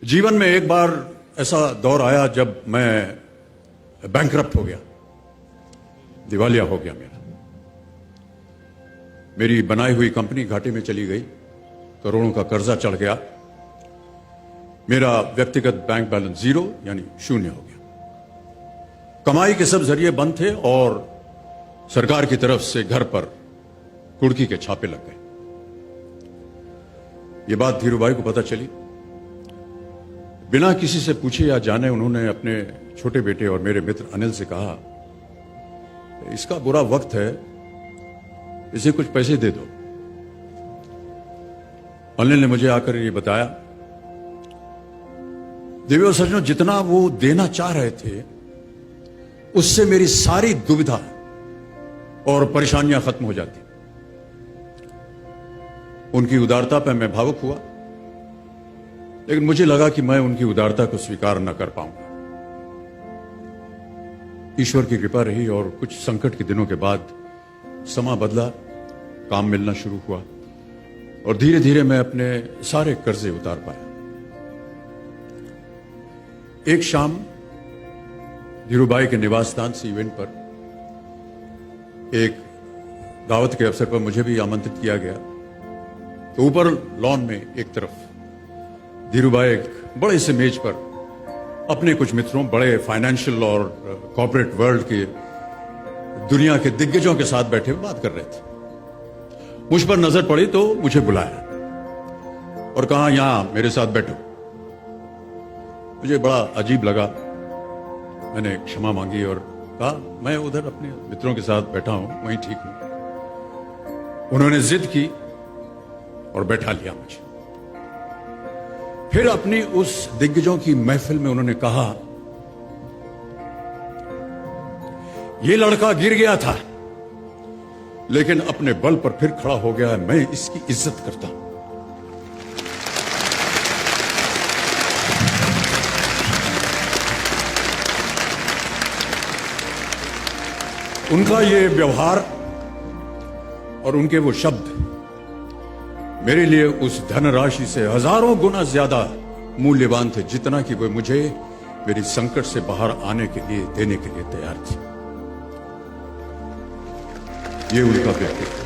जीवन में एक बार ऐसा दौर आया जब मैं बैंकरप्ट हो गया, दिवालिया हो गया। मेरी बनाई हुई कंपनी घाटे में चली गई, करोड़ों का कर्जा चढ़ गया, मेरा व्यक्तिगत बैंक बैलेंस जीरो यानी शून्य हो गया। कमाई के सब जरिए बंद थे और सरकार की तरफ से घर पर कुर्की के छापे लग गए। ये बात धीरूभाई को पता चली। बिना किसी से पूछे या जाने उन्होंने अपने छोटे बेटे और मेरे मित्र अनिल से कहा, इसका बुरा वक्त है, इसे कुछ पैसे दे दो। अनिल ने मुझे आकर ये बताया, देवी और सज्जनों, जितना वो देना चाह रहे थे उससे मेरी सारी दुविधा और परेशानियां खत्म हो जाती। उनकी उदारता पर मैं भावुक हुआ, लेकिन मुझे लगा कि मैं उनकी उदारता को स्वीकार न कर पाऊंगा। ईश्वर की कृपा रही और कुछ संकट के दिनों के बाद समा बदला, काम मिलना शुरू हुआ और धीरे धीरे मैं अपने सारे कर्जे उतार पाया। एक शाम धीरूभाई के निवास स्थान से इवेंट पर एक दावत के अवसर पर मुझे भी आमंत्रित किया गया। तो ऊपर लॉन में एक तरफ धीरूभाई एक बड़े से मेज पर अपने कुछ मित्रों, बड़े फाइनेंशियल और कॉर्पोरेट वर्ल्ड के दुनिया के दिग्गजों के साथ बैठे हुए बात कर रहे थे। मुझ पर नजर पड़ी तो मुझे बुलाया और कहा, यहां मेरे साथ बैठो। मुझे बड़ा अजीब लगा। मैंने क्षमा मांगी और कहा, मैं उधर अपने मित्रों के साथ बैठा हूं, वहीं ठीक हूं। उन्होंने जिद की और बैठा लिया मुझे। फिर अपनी उस दिग्गजों की महफिल में उन्होंने कहा, यह लड़का गिर गया था लेकिन अपने बल पर फिर खड़ा हो गया है, मैं इसकी इज्जत करता हूं। उनका ये व्यवहार और उनके वो शब्द मेरे लिए उस धनराशि से हजारों गुना ज्यादा मूल्यवान थे, जितना कि वे मुझे मेरी संकट से बाहर आने के लिए, देने के लिए तैयार थे। ये उनका व्यक्तित्व।